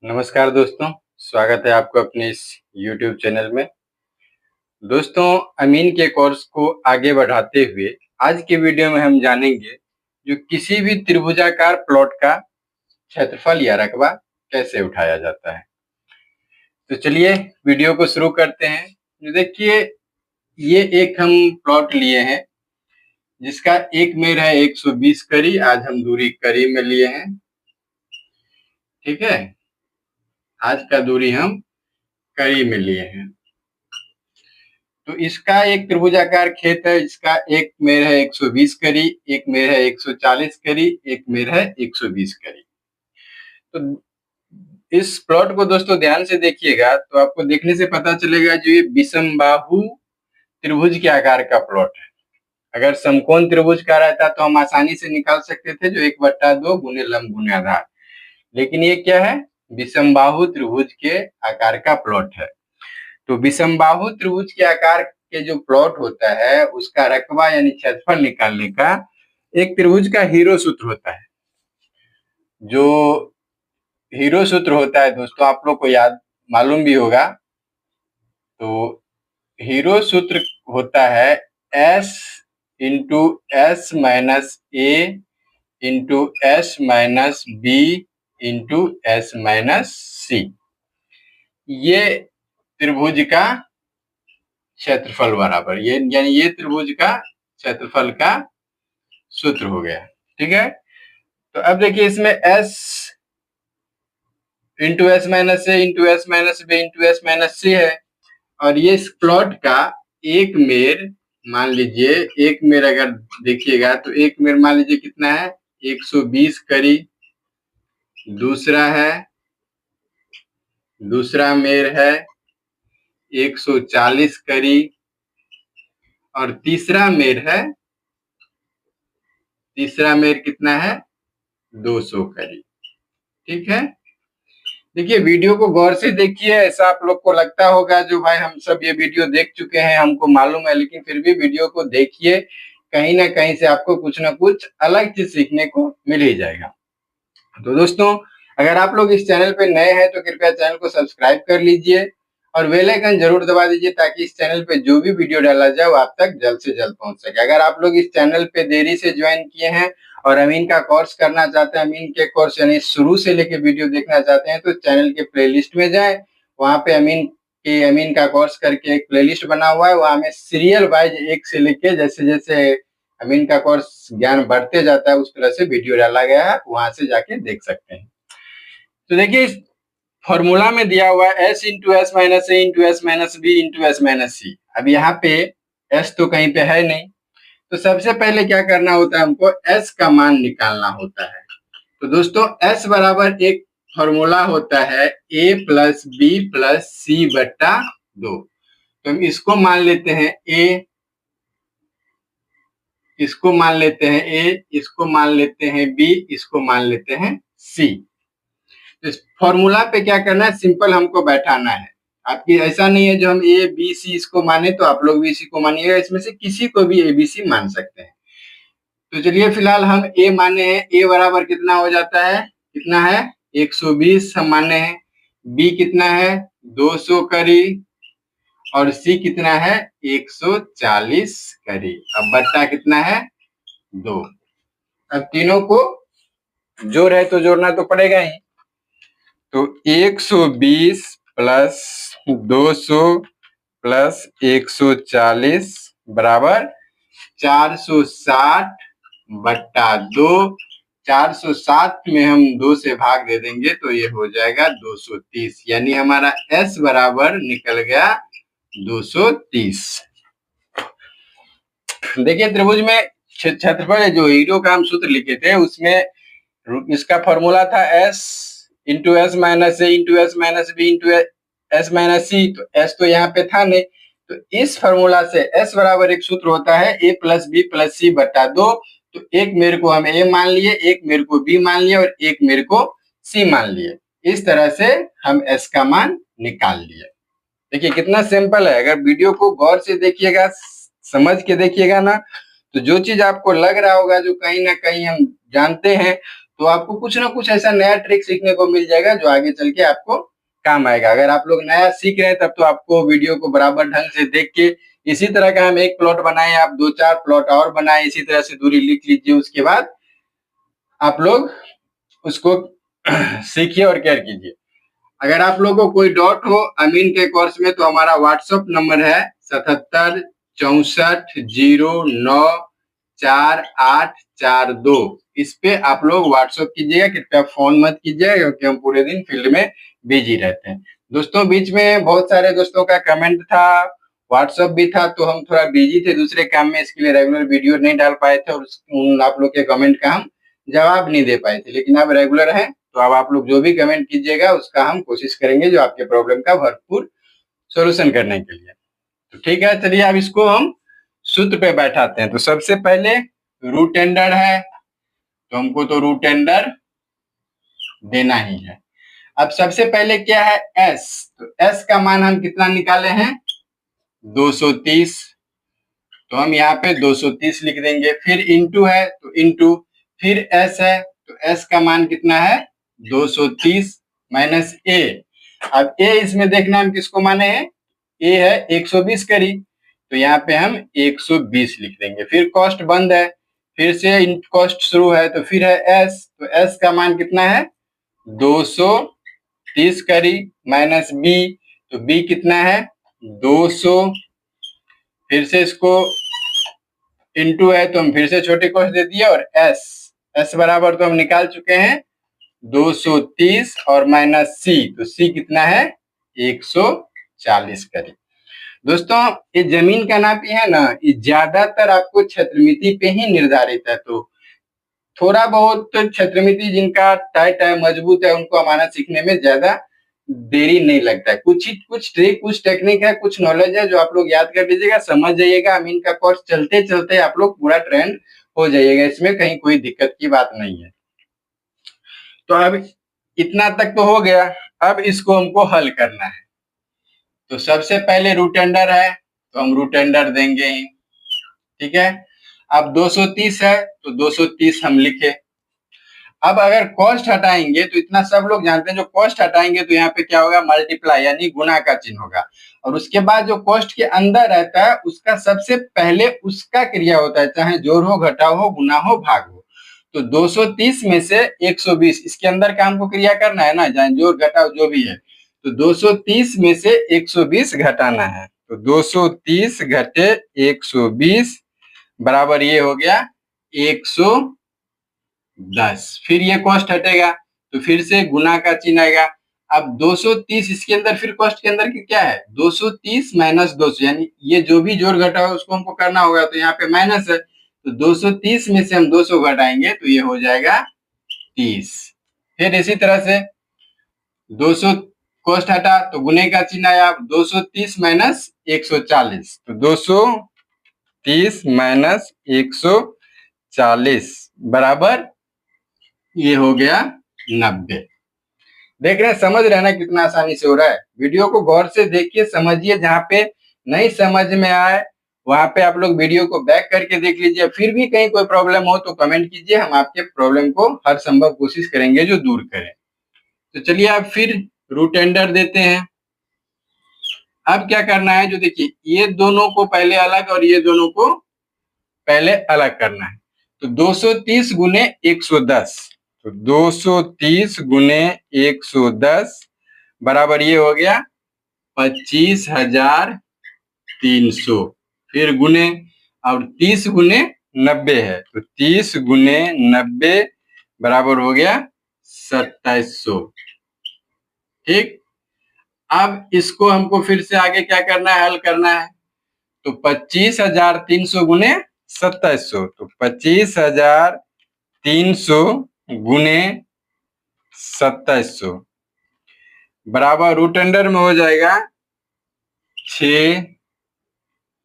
नमस्कार दोस्तों, स्वागत है आपको अपने इस YouTube चैनल में। दोस्तों, अमीन के कोर्स को आगे बढ़ाते हुए आज के वीडियो में हम जानेंगे जो किसी भी त्रिभुजाकार प्लॉट का क्षेत्रफल या रकबा कैसे उठाया जाता है। तो चलिए वीडियो को शुरू करते हैं। जो देखिए, ये एक हम प्लॉट लिए हैं जिसका एक मेर है 120 करी। आज हम दूरी करी में लिए हैं, ठीक है। आज का दूरी हम करी में लिए हैं। तो इसका एक त्रिभुजाकार खेत है जिसका एक मेर है 120 करी, एक मेर है 140 करी, एक मेर है 120 करी। तो इस प्लॉट को दोस्तों ध्यान से देखिएगा तो आपको देखने से पता चलेगा जो ये विषमबाहु त्रिभुज के आकार का प्लॉट है। अगर समकोण त्रिभुज का रहता तो हम आसानी से निकाल सकते थे, जो 1/2 गुने लंब गुने आधार। लेकिन ये क्या है? विषमबाहु त्रिभुज के आकार का प्लॉट है। तो विषमबाहु त्रिभुज के आकार के जो प्लॉट होता है उसका रकबा यानी क्षेत्रफल निकालने का एक त्रिभुज का हीरो सूत्र होता है। जो हीरो सूत्र होता है दोस्तों, आप लोग को याद मालूम भी होगा। तो हीरो सूत्र होता है S into S minus A into S minus B into S minus C. ये त्रिभुज का क्षेत्रफल बराबर, ये यानी ये त्रिभुज का क्षेत्रफल का सूत्र हो गया, ठीक है। तो अब देखिए, इसमें s into S minus A into S minus B into S minus C है। और ये इस प्लॉट का एक मेर, मान लीजिए एक मेर अगर देखिएगा तो एक मेर मान लीजिए कितना है? 120 करी। दूसरा मेर है 140 करी और तीसरा मेर कितना है? 200 करी, ठीक है। देखिए, वीडियो को गौर से देखिए। ऐसा आप लोग को लगता होगा जो भाई हम सब ये वीडियो देख चुके हैं, हमको मालूम है, लेकिन फिर भी वीडियो को देखिए। कहीं ना कहीं से आपको कुछ ना कुछ अलग चीज सीखने को मिल ही जाएगा। तो दोस्तों, अगर आप लोग इस चैनल पे नए हैं तो कृपया चैनल को सब्सक्राइब कर लीजिए और बेल आइकन जरूर दबा दीजिए ताकि इस चैनल पे जो भी वीडियो डाला जाए वो आप तक जल्द से जल्द पहुंच सके। अगर आप लोग इस चैनल पे देरी से ज्वाइन किए हैं और अमीन का कोर्स करना चाहते हैं, अमीन के कोर्स यानी शुरू से लेके वीडियो देखना चाहते हैं, तो चैनल के प्लेलिस्ट में जाएं। वहां पे अमीन का कोर्स करके एक प्लेलिस्ट बना हुआ है। वहां में सीरियल वाइज एक से लेके जैसे जैसे अमीन का कोर्स ज्ञान बढ़ते जाता है उस तरह से वीडियो डाला गया है, वहां से जाके देख सकते हैं। तो देखिए, इस फॉर्मूला में दिया हुआ है s into S minus A into S minus B into S minus C. अब यहाँ पे s तो कहीं पे है नहीं, तो सबसे पहले क्या करना होता है? हमको s का मान निकालना होता है। तो दोस्तों, s बराबर एक फॉर्मूला होता है a प्लस बी प्लस सी बट्टा 2। तो हम इसको मान लेते हैं a, इसको मान लेते हैं a, इसको मान लेते हैं b, इसको मान लेते हैं c। इस फॉर्मूला पे क्या करना है? सिंपल हमको बैठाना है। आपकी ऐसा नहीं है जो हम ए बी सी इसको माने तो आप लोग भी इसी को मानिएगा। इसमें से किसी को भी ए बी सी मान सकते हैं। तो चलिए फिलहाल हम ए माने हैं। ए बराबर कितना हो जाता है? कितना है? 120 हम माने हैं। बी कितना है? 200 करी। और सी कितना है? 140 करी। अब बट्टा कितना है? 2। अब तीनों को जोड़ है तो जोड़ना तो पड़ेगा ही। तो 120 प्लस 200 प्लस 140 बराबर 460 बट्टा 2। 460 में हम 2 से भाग दे देंगे तो ये हो जाएगा 230, यानी हमारा S बराबर निकल गया 230। देखिए, त्रिभुज में क्षेत्रफल जो हीरो का हम सूत्र लिखे थे उसमें इसका फॉर्मूला था S into S minus A into S minus B into S minus C. तो एस तो यहाँ पे था नहीं, तो इस फॉर्मूला से एस बराबर एक सूत्र होता है ए प्लस बी प्लस सी बट्टा 2। तो एक मेरे को हम ए मान लिए, एक मेरे को बी मान लिया और एक मेरे को सी मान लिए। इस तरह से हम एस का मान निकाल लिए। देखिए कितना सिंपल है। अगर वीडियो को गौर से देखिएगा, समझ के देखिएगा ना, तो जो चीज आपको लग रहा होगा जो कहीं ना कहीं हम जानते हैं, तो आपको कुछ ना कुछ ऐसा नया ट्रिक सीखने को मिल जाएगा जो आगे चल के आपको काम आएगा। अगर आप लोग नया सीख रहे हैं तब तो आपको वीडियो को बराबर ढंग से देख के इसी तरह का हम एक प्लॉट बनाए, आप 2-4 प्लॉट और बनाए, इसी तरह से दूरी लिख लीजिए। उसके बाद आप लोग उसको सीखिए और केयर कीजिए। अगर आप लोगों को कोई डाउट हो अमीन के कोर्स में तो हमारा व्हाट्सएप नंबर है 77 64 09 4842। इस पे आप लोग व्हाट्सएप कीजिएगा, कृपया फोन मत कीजिएगा क्योंकि हम पूरे दिन फील्ड में बिजी रहते हैं। दोस्तों बीच में बहुत सारे दोस्तों का कमेंट था, व्हाट्सएप भी था, तो हम थोड़ा बिजी थे दूसरे काम में, इसके लिए रेगुलर वीडियो नहीं डाल पाए थे और उन आप लोग के कमेंट का हम जवाब नहीं दे पाए थे। लेकिन अब रेगुलर है तो अब आप लोग जो भी कमेंट कीजिएगा उसका हम कोशिश करेंगे जो आपके प्रॉब्लम का भरपूर सॉल्यूशन करने के लिए। तो ठीक है, चलिए अब इसको हम सूत्र पे बैठाते हैं। तो सबसे पहले रूट एंडर है तो हमको तो रूट एंडर देना ही है। अब सबसे पहले क्या है एस, तो एस का मान हम कितना निकाले हैं 230, तो हम यहाँ पे 230 लिख देंगे। फिर इंटू है तो इंटू, फिर एस है तो एस का मान कितना है 230 माइनस ए। अब ए इसमें देखना हम किसको माने हैं, ए है 120 करी, तो यहाँ पे हम 120 लिख देंगे। फिर कॉस्ट बंद है, फिर से कॉस्ट शुरू है तो फिर है एस, तो एस का मान कितना है 230 करी माइनस बी, तो बी कितना है 200, फिर से इसको इंटू है तो हम फिर से छोटी कॉस्ट दे दिए, और एस, एस बराबर तो हम निकाल चुके हैं 230 और माइनस सी, तो सी कितना है 140 करी। दोस्तों ये जमीन का नाप है ना, ये ज्यादातर आपको क्षेत्रमिति पे ही निर्धारित है, तो थोड़ा बहुत क्षेत्रमिति जिनका टाइट है मजबूत है उनको अमानत सीखने में ज्यादा देरी नहीं लगता है। कुछ ट्रिक कुछ टेक्निक है, कुछ नॉलेज है जो आप लोग याद कर लीजिएगा, समझ जाइएगा, अमीन का कोर्स चलते चलते आप लोग पूरा ट्रेंड हो जाइएगा, इसमें कहीं कोई दिक्कत की बात नहीं है। तो अब इतना तक तो हो गया, अब इसको हमको हल करना है। तो सबसे पहले रूट अंडर है तो हम रूट अंडर देंगे ही, ठीक है। अब 230 है तो 230 हम लिखे। अब अगर कॉस्ट हटाएंगे तो इतना सब लोग जानते हैं, जो कॉस्ट हटाएंगे तो यहाँ पे क्या होगा मल्टीप्लाई यानी गुना का चिन्ह होगा, और उसके बाद जो कॉस्ट के अंदर रहता है उसका सबसे पहले उसका क्रिया होता है, चाहे जोड़ हो घटाव हो गुना हो भाग हो। तो 230 में से 120 इसके अंदर का हमको क्रिया करना है ना, चाहे जोड़ घटाव जो भी है, तो 230 में से 120 घटाना है, तो 230 घटे 120 बराबर ये हो गया 110। फिर ये कॉस्ट हटेगा तो फिर से गुना का चिन्ह आएगा। अब 230 इसके अंदर फिर कॉस्ट के अंदर क्या है 230 माइनस 200, यानी ये जो भी जोड़ घटा हो उसको हमको करना होगा, तो यहाँ पे माइनस है, तो 230 में से हम 200 घटाएंगे तो ये हो जाएगा 30। फिर इसी तरह से 200 कॉस्ट हटा तो गुने का चिन्ह आया, 230 माइनस 140, तो 230 माइनस 140 बराबर ये हो गया 90। देख रहे हैं, समझ रहे हैं ना कितना आसानी से हो रहा है। वीडियो को गौर से देखिए, समझिए, जहाँ पे नहीं समझ में आए वहां पे आप लोग वीडियो को बैक करके देख लीजिए। फिर भी कहीं कोई प्रॉब्लम हो तो कमेंट कीजिए, हम आपके प्रॉब्लम को हर संभव कोशिश करेंगे जो दूर करें। तो चलिए अब फिर रूट एंडर देते हैं। अब क्या करना है, जो देखिए ये दोनों को पहले अलग और ये दोनों को पहले अलग करना है, तो 230 गुने 110, तो 230 गुने 110 बराबर ये हो गया 25,300। फिर गुने और 30 गुने 90 है, तो 30 गुने 90 बराबर हो गया 2700। ठीक, अब इसको हमको फिर से आगे क्या करना है, हल करना है। तो 25,300 गुने 2700, तो 25,300 गुने 2700 बराबर रूट अंडर में हो जाएगा 6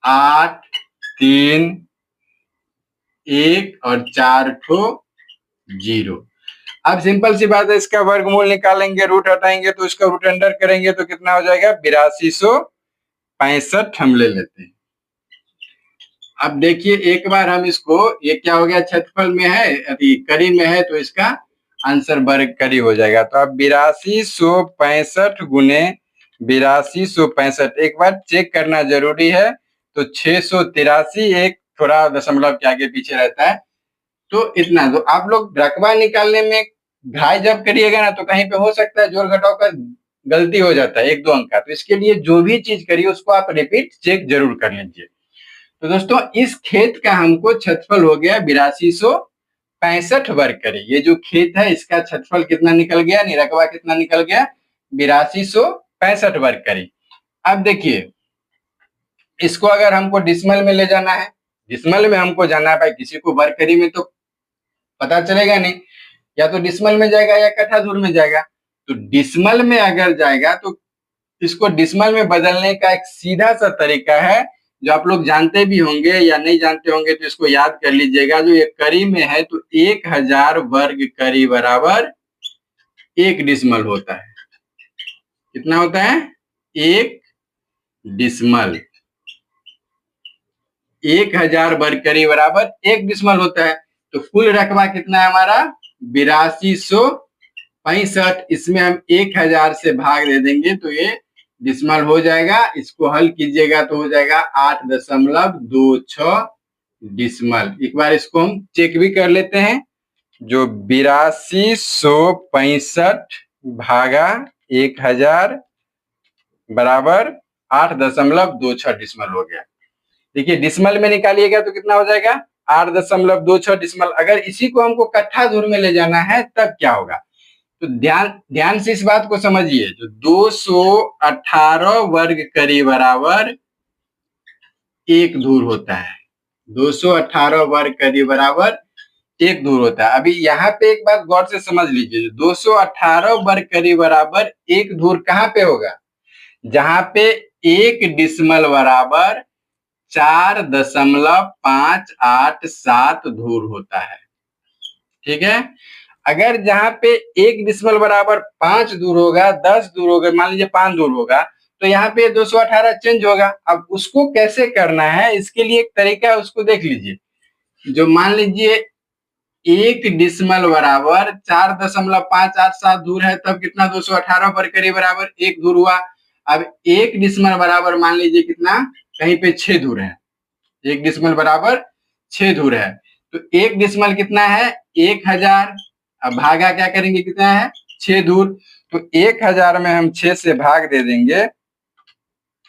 8 3 1 और 4 ठो 0। अब सिंपल सी बात है, इसका वर्गमूल निकालेंगे, रूट हटाएंगे तो इसका रूट अंडर करेंगे तो कितना हो जाएगा 8265 हम ले लेते हैं। अब देखिए एक बार हम इसको, ये क्या हो गया क्षेत्रफल में है, अभी कड़ी में है तो इसका आंसर वर्ग हो जाएगा। तो आप 8265 गुने 8265 एक बार चेक करना जरूरी है। तो 683 एक थोड़ा दशमलव के आगे पीछे रहता है, तो इतना। तो आप लोग रकबा निकालने में घाई जब करिएगा ना, तो कहीं पे हो सकता है जोड़ घटाव का गलती हो जाता है 1-2 अंक का। तो इसके लिए जो भी चीज करिए उसको आप रिपीट चेक जरूर कर लीजिए। तो दोस्तों इस खेत का हमको क्षेत्रफल हो गया 8265 वर्ग करे। ये जो खेत है इसका क्षेत्रफल कितना निकल गया, रकबा कितना निकल गया, 8265 वर्ग करे। अब देखिए इसको अगर हमको डिसमल में ले जाना है, डिसमल में हमको जाना है भाई, किसी को वर्ग करी में तो पता चलेगा नहीं, या तो डिसमल में जाएगा या कट्ठा धूर में जाएगा। तो डिसमल में अगर जाएगा तो इसको डिसमल में बदलने का एक सीधा सा तरीका है, जो आप लोग जानते भी होंगे या नहीं जानते होंगे तो इसको याद कर लीजिएगा। जो ये करी में है तो 1000 वर्ग करी बराबर 1 डिसमल होता है। कितना होता है, 1 डिसमल। 1000 वर्ग करी बराबर 1 डिसमल होता है। तो कुल रकबा कितना है हमारा, 8265। इसमें हम 1000 से भाग दे देंगे तो ये डिसमल हो जाएगा। इसको हल कीजिएगा तो हो जाएगा 8.26 डिसमल। एक बार इसको हम चेक भी कर लेते हैं। जो 8265 भागा 1000 बराबर 8.26 डिसमल हो गया। देखिए डिसमल में निकालिएगा तो कितना हो जाएगा, 8.26 डिसमल। अगर इसी को हमको कट्ठा धूर में ले जाना है तब क्या होगा, तो ध्यान से इस बात को समझिए। जो 218 वर्ग करी बराबर 1 धूर होता है, 218 वर्ग करी बराबर 1 धूर होता है। अभी यहाँ पे एक बात गौर से समझ लीजिए, 218 वर्ग करी बराबर 1 धूर कहाँ पे होगा, जहां पे 1 डिसमल बराबर 4.587 धूर होता है। ठीक है, अगर जहां पे 1 डिसमल बराबर 5 दूर होगा, 10 दूर होगा, मान लीजिए 5 दूर होगा, तो यहाँ पे 218 चेंज होगा। अब उसको कैसे करना है, इसके लिए एक तरीका है, उसको देख लीजिए। जो मान लीजिए 1 डिसमल बराबर 4.587 दूर है, तब कितना, 218 पर करीब बराबर 1 दूर हुआ। अब 1 डिसमल बराबर मान लीजिए कितना, कहीं पे 6 दूर है, 1 डिसमल बराबर 6 दूर है। तो 1 डिसमल कितना है, 1000। अब भागा क्या करेंगे, कितना है, 6 दूर। तो 1000 में हम 6 से भाग दे देंगे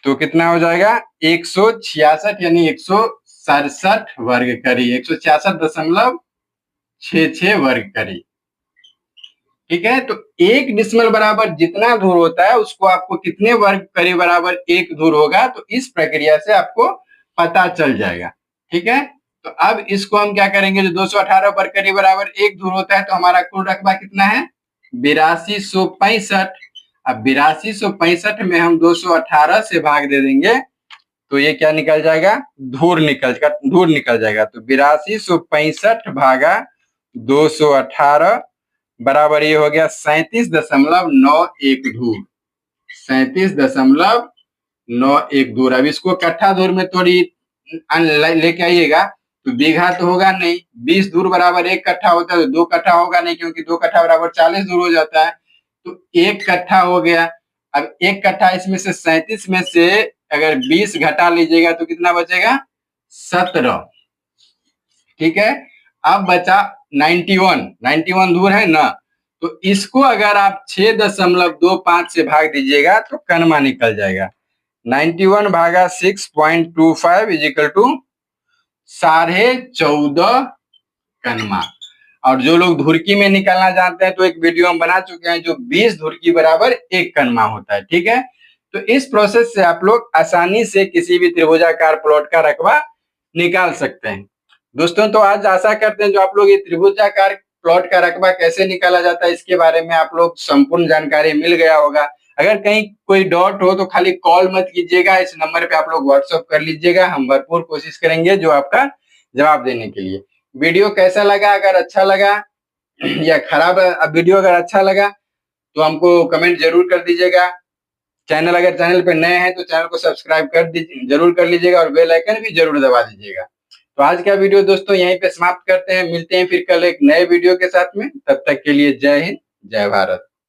तो कितना हो जाएगा, 166 यानी 167 वर्ग करी, 166.66 वर्ग करी। ठीक है, तो 1 डिसमल बराबर जितना धूर होता है उसको आपको कितने वर्ग करी बराबर 1 धूर होगा, तो इस प्रक्रिया से आपको पता चल जाएगा। ठीक है, तो अब इसको हम क्या करेंगे, जो 218 वर्ग करी बराबर 1 धूर होता है, तो हमारा कुल रकबा कितना है, 8265। अब 8265 में हम 218 से भाग दे देंगे तो ये क्या निकल जाएगा, धूर निकल जाएगा। तो 8265 भागा 218 बराबर ये हो गया 37.91 धूर, 37.91 धूर। अब इसको कट्ठा धूर में थोड़ी लेके आइएगा, तो बीघा तो होगा नहीं, 20 धूर बराबर 1 कट्ठा होता है, तो 2 कट्ठा होगा नहीं, क्योंकि 2 कट्ठा बराबर 40 धूर हो जाता है। तो 1 कट्ठा हो गया। अब 1 कट्ठा इसमें से 37 में से अगर 20 घटा लीजिएगा तो कितना बचेगा, 17। ठीक है, अब बचा 91 धूर है ना, तो इसको अगर आप 6.25 से भाग दीजिएगा तो कनमा निकल जाएगा। 91 भागा 6.25 इज इक्वल टू 14.5 कनमा। और जो लोग धुरकी में निकालना जानते हैं तो एक वीडियो हम बना चुके हैं, जो 20 धुरकी बराबर 1 कनमा होता है। ठीक है, तो इस प्रोसेस से आप लोग आसानी से किसी भी त्रिभुजाकार प्लॉट का रकबा निकाल सकते हैं। दोस्तों तो आज आशा करते हैं जो आप लोग ये त्रिभुजाकार प्लॉट का रकबा कैसे निकाला जाता है इसके बारे में आप लोग संपूर्ण जानकारी मिल गया होगा। अगर कहीं कोई डाउट हो तो खाली कॉल मत कीजिएगा, इस नंबर पे आप लोग व्हाट्सएप कर लीजिएगा, हम भरपूर कोशिश करेंगे जो आपका जवाब देने के लिए। वीडियो कैसा लगा, अगर अच्छा लगा या खराब वीडियो अगर अच्छा लगा तो हमको कमेंट जरूर कर दीजिएगा। अगर चैनल पे नए हैं तो चैनल को सब्सक्राइब जरूर कर लीजिएगा और बेल आइकन भी जरूर दबा दीजिएगा। तो आज का वीडियो दोस्तों यहीं पे समाप्त करते हैं, मिलते हैं फिर कल एक नए वीडियो के साथ में। तब तक के लिए जय हिंद, जय भारत।